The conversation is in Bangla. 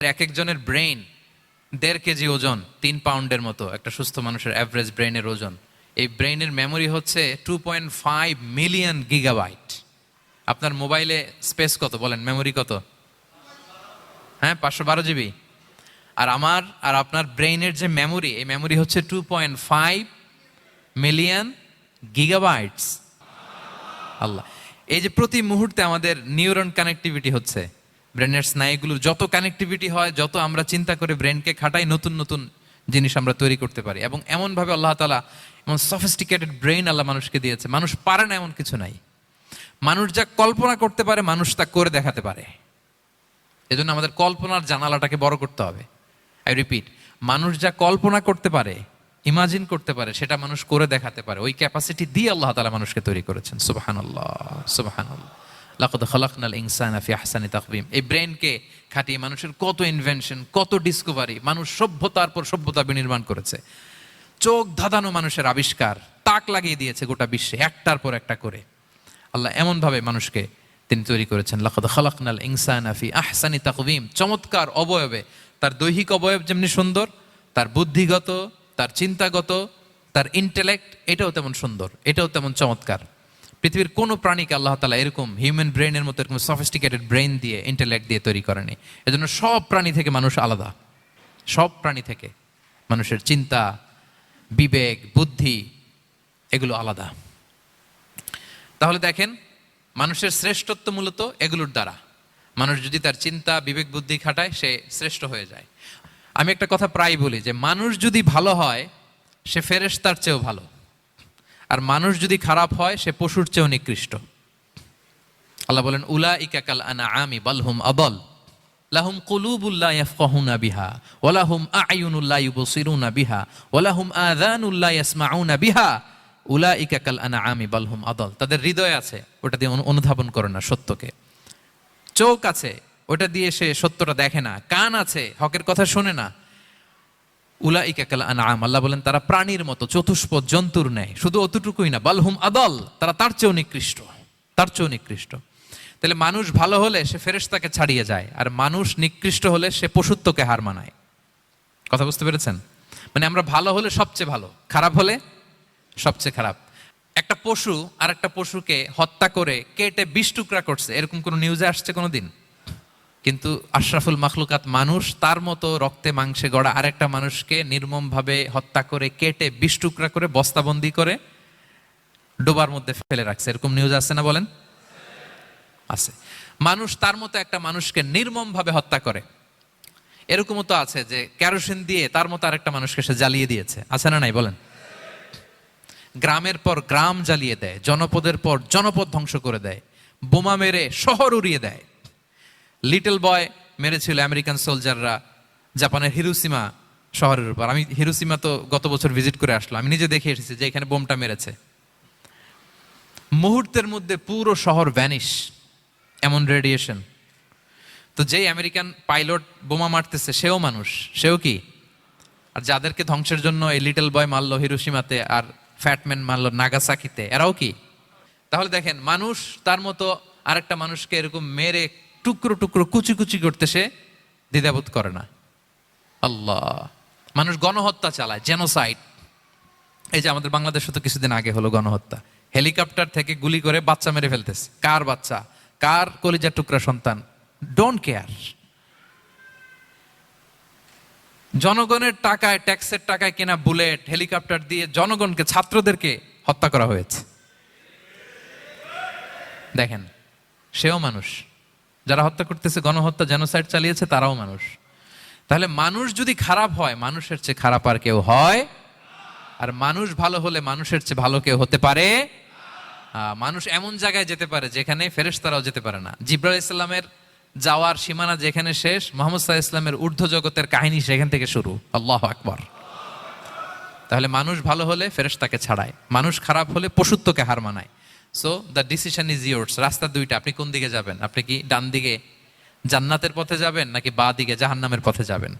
এক একজনের ব্রেইন 1.5 কেজি ওজন, 3 পাউন্ডের মতো একটা সুস্থ মানুষের অ্যাভারেজ ব্রেইনের ওজন। এই ব্রেইনের মেমোরি হচ্ছে 2.5 মিলিয়ন গিগাবাইট। আপনার মোবাইলে স্পেস কত বলেন, মেমোরি কত? হ্যাঁ, 512 জিবি। আর আমার আর আপনার ব্রেইনের যে মেমোরি, এই মেমোরি হচ্ছে 2.5 মিলিয়ন গিগাবাইটস। আল্লাহ, এই যে প্রতি মুহূর্তে আমাদের নিউরন কানেক্টিভিটি হচ্ছে, ব্রেনের স্নায়ুগুলোর যত কানেক্টিভিটি হয়, যত আমরা চিন্তা করে ব্রেনকে খাটাই, নতুন নতুন জিনিস আমরা তৈরি করতে পারি। এবং এমনভাবে আল্লাহ তাআলা এমন সফিস্টিকেটেড ব্রেইন আল্লাহ মানুষকে দিয়েছে, মানুষ পারে না এমন কিছু নাই। মানুষ যা কল্পনা করতে পারে মানুষ তা করে দেখাতে পারে। এজন্য আমাদের কল্পনার জানালাটাকে বড় করতে হবে। আই রিপিট, মানুষ যা কল্পনা করতে পারে, ইমাজিন করতে পারে, সেটা মানুষ করে দেখাতে পারে। ওই ক্যাপাসিটি দিয়ে আল্লাহ তাআলা মানুষকে তৈরি করেছেন। সুবহানাল্লাহ, সুবহানাল্লাহ। লাকাদ খালাকনাল ইনসানা ফি আহসানি তাকওয়িম। এই ব্রেনকে খাটিয়ে মানুষের কত ইনভেনশন, কত ডিসকভারি, মানুষ সভ্যতার পর সভ্যতা বিনির্মাণ করেছে। চোখ ধাঁধানো মানুষের আবিষ্কার তাক লাগিয়ে দিয়েছে গোটা বিশ্বে, একটার পর একটা করে। আল্লাহ এমনভাবে মানুষকে তিনি তৈরি করেছেন। লাকাদ খালাকনাল ইনসানা ফি আহসানি তাকওয়িম। চমৎকার অবয়বে, তার দৈহিক অবয়ব যেমনি সুন্দর, তার বুদ্ধিগত, তার চিন্তাগত, তার ইন্টেলেক্ট, এটাও তেমন সুন্দর, এটাও তেমন চমৎকার। পৃথিবীর কোনো প্রাণীকে আল্লাহ তাআলা এরকম হিউম্যান ব্রেইনের মতো এরকম সফিস্টিকেটেড ব্রেইন দিয়ে, ইন্টেলেক্ট দিয়ে তৈরি করেনি। এজন্য সব প্রাণী থেকে মানুষ আলাদা। সব প্রাণী থেকে মানুষের চিন্তা, বিবেক, বুদ্ধি এগুলো আলাদা। তাহলে দেখেন, মানুষের শ্রেষ্ঠত্ব মূলত এগুলোর দ্বারা। মানুষ যদি তার চিন্তা, বিবেক, বুদ্ধি খাটায়, সে শ্রেষ্ঠ হয়ে যায়। আমি একটা কথা প্রায় বলি যে মানুষ যদি ভালো হয় সে ফেরেশতার চেয়েও ভালো, আর মানুষ যদি খারাপ হয় সে পশুর চেয়েও নিকৃষ্ট। আল্লাহ বলেন, উলাইকা কাল আনআমি বাল হুম আদাল লাহুম কুলুবুল লা ইয়াফকাহুনা বিহা ওয়া লাহুম আ'য়ুনুল লা ইউবসিরুনা বিহা ওয়া লাহুম আযানুল লা ইয়াসমাউনা বিহা উলাইকা কাল আনআমি বাল হুম আদাল। তাদের হৃদয় আছে, ওটা দিয়ে অনুধাবন করে না সত্যকে। চোখ আছে, ওটা দিয়ে সে সত্যটা দেখে না। কান আছে, হকের কথা শোনে না। উলাইকা কাল আনআম, আল্লাহ বলেন তারা প্রাণীর মতো, চতুষ্পদ জন্তুর ন্যায়। শুধু অতটুকুই না, বাল হুম আদাল, তারা তার চেয়েও নিকৃষ্ট, তার চেয়েও নিকৃষ্ট। তাহলে মানুষ ভালো হলে সে ফেরেশতাকে ছাড়িয়ে যায়, আর মানুষ নিকৃষ্ট হলে সে পশুত্বকে হার মানায়। কথা বুঝতে পেরেছেন? মানে আমরা ভালো হলে সবচেয়ে ভালো, খারাপ হলে সবচেয়ে খারাপ। একটা পশু আর একটা পশুকে হত্যা করে কেটে 20 টুকরা করছে, এরকম কোন নিউজে আসছে কোনোদিন? কিন্তু আশরাফুল মাখলুকাত মানুষ, তার মতো রক্তে মাংসে গড়া আরেকটা মানুষকে নির্মমভাবে হত্যা করে কেটে 20 টুকরা করে বস্তাবন্দি করে ডোবার মধ্যে ফেলে রাখছে, এরকম নিউজ আছে না বলেন? আছে। মানুষ তার মতো একটা মানুষকে নির্মমভাবে হত্যা করে। এরকমও তো আছে যে কেরোসিন দিয়ে তার মতো আরেকটা মানুষকে সে জ্বালিয়ে দিয়েছে, আছে না নাই বলেন? গ্রামের পর গ্রাম জ্বালিয়ে দেয়, জনপদের পর জনপদ ধ্বংস করে দেয়, বোমা মেরে শহর উড়িয়ে দেয়। লিটল বয় মেরেছিল আমেরিকান সোলজাররা জাপানের হিরোশিমা শহরের উপর। আমি হিরোশিমা তো গত বছর ভিজিট করে আসলাম, আমি নিজে দেখে এসেছি যে এখানে বোমটা মেরেছে। মুহূর্তের মধ্যে পুরো শহর ভ্যানিশ, এমন রেডিয়েশন। তো যেই আমেরিকান পাইলট বোমা মারতেছে সেও মানুষ, সেও কি? আর যাদেরকে ধ্বংসের জন্য এই লিটল বয় মারলো হিরোশিমাতে আর ফ্যাটম্যান মারলো নাগাসাকিতে, এরাও কি? তাহলে দেখেন, মানুষ তার মতো আরেকটা মানুষকে এরকম মেরে টুকরো টুকরো কুচি কুচি করতে সে দ্বিধাবোধ করে না। আল্লাহ, মানুষ গণহত্যা চালায়, জেনোসাইড। এই যে আমাদের বাংলাদেশে তো কিছুদিন আগে হলো গণহত্যা, হেলিকপ্টার থেকে গুলি করে বাচ্চা মেরে ফেলতেছে। কার বাচ্চা, কার কলিজার টুকরা সন্তান, ডোন্ট কেয়ার। জনগণের টাকায়, ট্যাক্সের টাকায় কেনা বুলেট, হেলিকপ্টার দিয়ে জনগণকে, ছাত্রদেরকে হত্যা করা হয়েছে। দেখেন, সেও মানুষ। যারা হত্যা করতেছে, গণহত্যা, জেনোসাইড চালিয়েছে, তারাও মানুষ। তাহলে মানুষ যদি খারাপ হয়, মানুষের চেয়ে খারাপ আর কেউ হয়? আর মানুষ ভালো হলে মানুষের চেয়ে ভালো কেউ হতে পারে? মানুষ এমন জায়গায় যেতে পারে যেখানে ফেরেশতারাও যেতে পারে না। জিবরাইল আলাইহিস সালামের যাওয়ার সীমানা যেখানে শেষ, মুহাম্মদ সাল্লাল্লাহু আলাইহি ওয়াসাল্লামের ঊর্ধ্ব জগতের কাহিনী সেখান থেকে শুরু। আল্লাহু আকবার। তাহলে মানুষ ভালো হলে ফেরেশতাকে ছাড়ায়, মানুষ খারাপ হলে পশুত্বকে হার মানায়। So the decision is yours. রাস্তা দুইটা, আপনি কোন দিকে যাবেন? আপনি কি ডান দিকে জান্নাতের পথে যাবেন নাকি বাঁ দিকে জাহান্নামের পথে যাবেন?